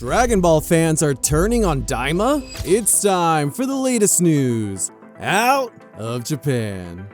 Dragon Ball fans are turning on Daima? It's time for the latest news out of Japan.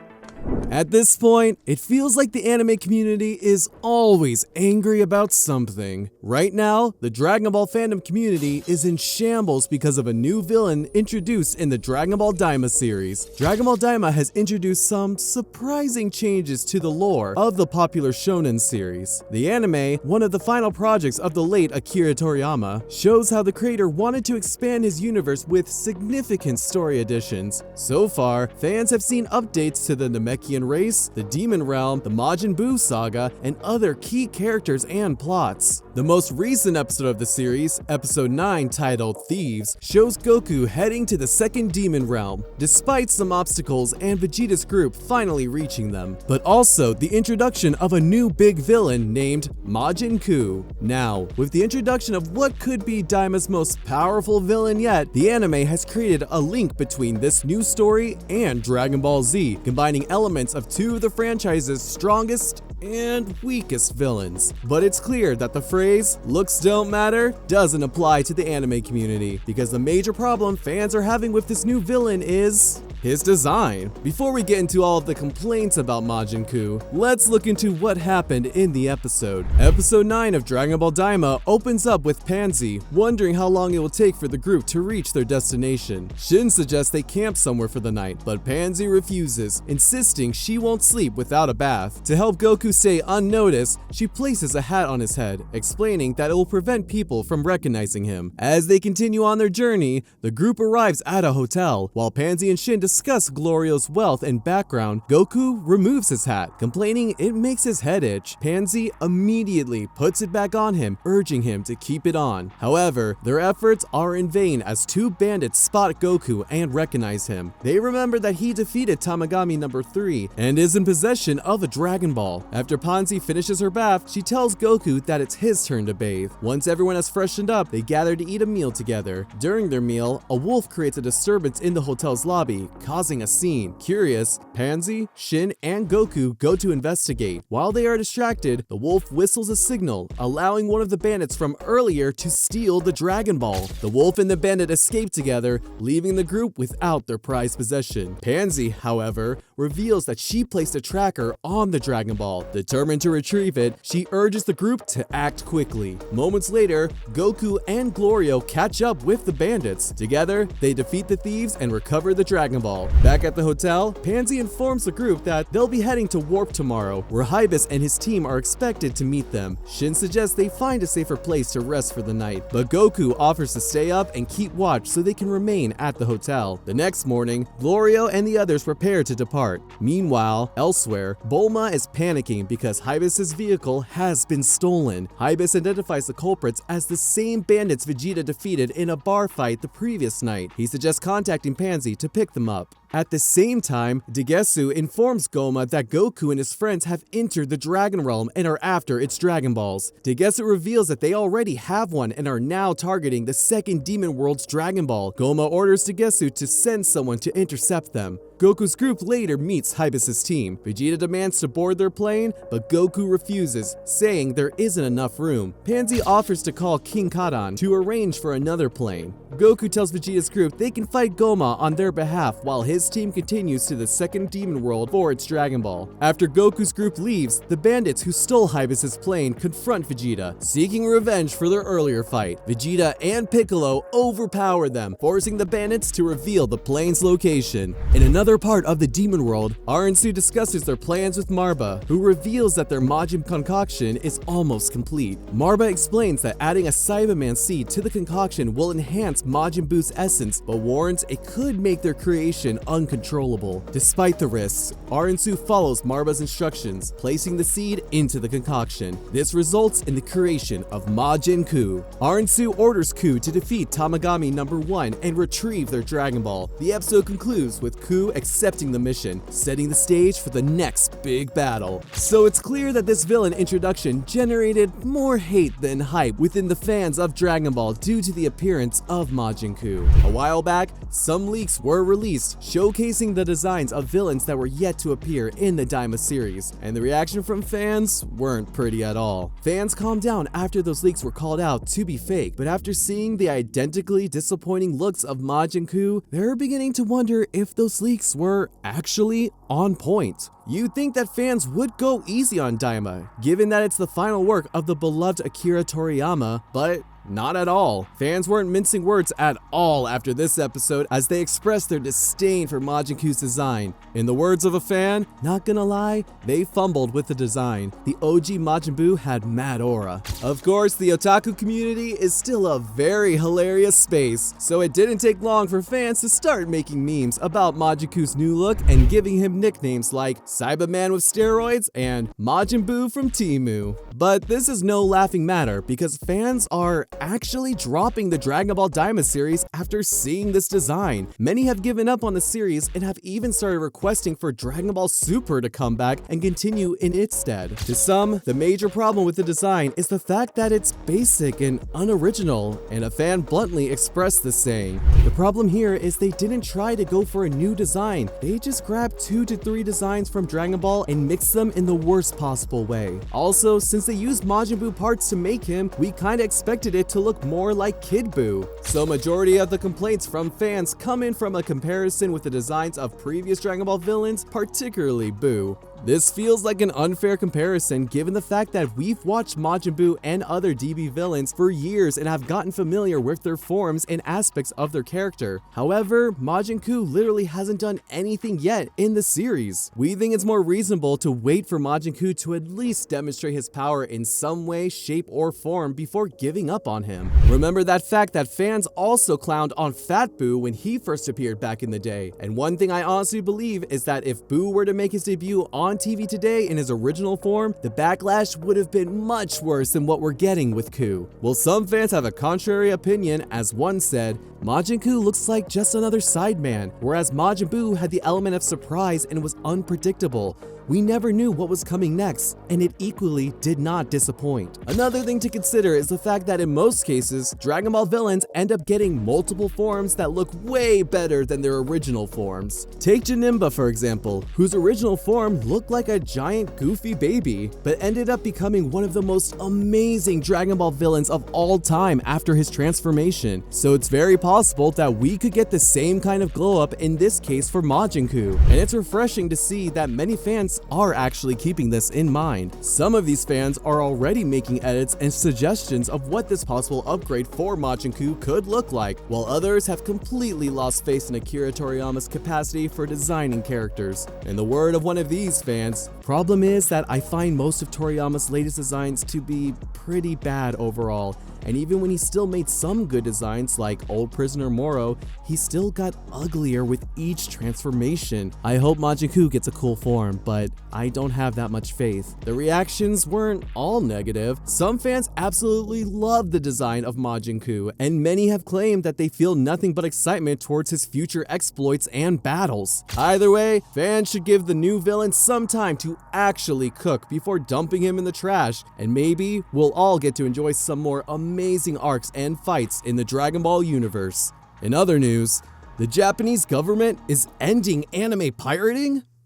At this point, it feels like the anime community is always angry about something. Right now, the Dragon Ball fandom community is in shambles because of a new villain introduced in the Dragon Ball Daima series. Dragon Ball Daima has introduced some surprising changes to the lore of the popular shonen series. The anime, one of the final projects of the late Akira Toriyama, shows how the creator wanted to expand his universe with significant story additions. So far, fans have seen updates to the Namekian race, the Demon Realm, the Majin Kuu saga, and other key characters and plots. The most recent episode of the series, episode 9 titled Thieves, shows Goku heading to the second Demon Realm, despite some obstacles and Vegeta's group finally reaching them, but also the introduction of a new big villain named Majin Kuu. Now, with the introduction of what could be Daima's most powerful villain yet, the anime has created a link between this new story and Dragon Ball Z, combining elements of two of the franchise's strongest and weakest villains. But it's clear that the phrase, "looks don't matter," doesn't apply to the anime community, because the major problem fans are having with this new villain is his design. Before we get into all of the complaints about Majin Kuu, let's look into what happened in the episode. Episode 9 of Dragon Ball Daima opens up with Pansy wondering how long it will take for the group to reach their destination. Shin suggests they camp somewhere for the night, but Pansy refuses, insisting she won't sleep without a bath. To help Goku stay unnoticed, she places a hat on his head, explaining that it will prevent people from recognizing him. As they continue on their journey, the group arrives at a hotel. While Pansy and Shin discuss Glorio's wealth and background, Goku removes his hat, complaining it makes his head itch. Pansy immediately puts it back on him, urging him to keep it on. However, their efforts are in vain as two bandits spot Goku and recognize him. They remember that he defeated Tamagami number 3 and is in possession of a Dragon Ball. After Pansy finishes her bath, she tells Goku that it's his turn to bathe. Once everyone has freshened up, they gather to eat a meal together. During their meal, a wolf creates a disturbance in the hotel's lobby, causing a scene. Curious, Pansy, Shin, and Goku go to investigate. While they are distracted, the wolf whistles a signal, allowing one of the bandits from earlier to steal the Dragon Ball. The wolf and the bandit escape together, leaving the group without their prized possession. Pansy, however, reveals that she placed a tracker on the Dragon Ball. Determined to retrieve it, she urges the group to act quickly. Moments later, Goku and Glorio catch up with the bandits. Together, they defeat the thieves and recover the Dragon Ball. Back at the hotel, Pansy informs the group that they'll be heading to Warp tomorrow, where Hybis and his team are expected to meet them. Shin suggests they find a safer place to rest for the night, but Goku offers to stay up and keep watch so they can remain at the hotel. The next morning, Glorio and the others prepare to depart. Meanwhile, elsewhere, Bulma is panicking because Hybis' vehicle has been stolen. Hybis identifies the culprits as the same bandits Vegeta defeated in a bar fight the previous night. He suggests contacting Pansy to pick them up. At the same time, Degesu informs Goma that Goku and his friends have entered the Dragon Realm and are after its Dragon Balls. Degesu reveals that they already have one and are now targeting the second Demon World's Dragon Ball. Goma orders Degesu to send someone to intercept them. Goku's group later meets Hybis' team. Vegeta demands to board their plane, but Goku refuses, saying there isn't enough room. Pansy offers to call King Kadan to arrange for another plane. Goku tells Vegeta's group they can fight Goma on their behalf while his team continues to the second Demon World for its Dragon Ball. After Goku's group leaves, the bandits who stole Hybis' plane confront Vegeta, seeking revenge for their earlier fight. Vegeta and Piccolo overpower them, forcing the bandits to reveal the plane's location. In another part of the Demon World, Aransu discusses their plans with Marba, who reveals that their Majin concoction is almost complete. Marba explains that adding a Cyberman seed to the concoction will enhance Majin Buu's essence, but warns it could make their creation uncontrollable. Despite the risks, Aransu follows Marba's instructions, placing the seed into the concoction. This results in the creation of Majin Kuu. Aransu orders Kuu to defeat Tamagami number 1 and retrieve their Dragon Ball. The episode concludes with Kuu accepting the mission, setting the stage for the next big battle. So it's clear that this villain introduction generated more hate than hype within the fans of Dragon Ball due to the appearance of Majin Kuu. A while back, some leaks were released showcasing the designs of villains that were yet to appear in the Daima series, and the reaction from fans weren't pretty at all. Fans calmed down after those leaks were called out to be fake, but after seeing the identically disappointing looks of Majin Kuu, they're beginning to wonder if those leaks were actually on point. You'd think that fans would go easy on Daima, given that it's the final work of the beloved Akira Toriyama, but not at all. Fans weren't mincing words at all after this episode as they expressed their disdain for Majin Kuu's design. In the words of a fan, not gonna lie, they fumbled with the design. The OG Majin Buu had mad aura. Of course, the otaku community is still a very hilarious space, so it didn't take long for fans to start making memes about Majin Kuu's new look and giving him nicknames like Cyberman with steroids and Majin Buu from Temu. But this is no laughing matter because fans are actually dropping the Dragon Ball Daima series after seeing this design. Many have given up on the series and have even started requesting for Dragon Ball Super to come back and continue in its stead. To some, the major problem with the design is the fact that it's basic and unoriginal, and a fan bluntly expressed this saying. The problem here is they didn't try to go for a new design. They just grabbed 2 to 3 designs from Dragon Ball and mixed them in the worst possible way. Also, since they used Majin Buu parts to make him, we kinda expected it to look more like Kid Buu. So majority of the complaints from fans come in from a comparison with the designs of previous Dragon Ball villains, particularly Buu. This feels like an unfair comparison given the fact that we've watched Majin Buu and other DB villains for years and have gotten familiar with their forms and aspects of their character. However, Majin Kuu literally hasn't done anything yet in the series. We think it's more reasonable to wait for Majin Kuu to at least demonstrate his power in some way, shape, or form before giving up on him. Remember that fact that fans also clowned on Fat Buu when he first appeared back in the day. And one thing I honestly believe is that if Buu were to make his debut on TV today in his original form, the backlash would have been much worse than what we're getting with Kuu. Well, some fans have a contrary opinion, as one said, Majin Kuu looks like just another sideman, whereas Majin Buu had the element of surprise and was unpredictable. We never knew what was coming next, and it equally did not disappoint. Another thing to consider is the fact that in most cases, Dragon Ball villains end up getting multiple forms that look way better than their original forms. Take Janemba for example, whose original form looked like a giant goofy baby, but ended up becoming one of the most amazing Dragon Ball villains of all time after his transformation. So it's very possible that we could get the same kind of glow up in this case for Majin Kuu, and it's refreshing to see that many fans are actually keeping this in mind. Some of these fans are already making edits and suggestions of what this possible upgrade for Majin Kuu could look like, while others have completely lost faith in Akira Toriyama's capacity for designing characters. In the word of one of these fans, problem is that I find most of Toriyama's latest designs to be pretty bad overall, and even when he still made some good designs like Old Prisoner Moro, he still got uglier with each transformation. I hope Majin Kuu gets a cool form, but I don't have that much faith. The reactions weren't all negative. Some fans absolutely love the design of Majin Kuu, and many have claimed that they feel nothing but excitement towards his future exploits and battles. Either way, fans should give the new villain some time to actually cook before dumping him in the trash, and maybe we'll all get to enjoy some more amazing arcs and fights in the Dragon Ball universe. In other news, the Japanese government is ending anime pirating?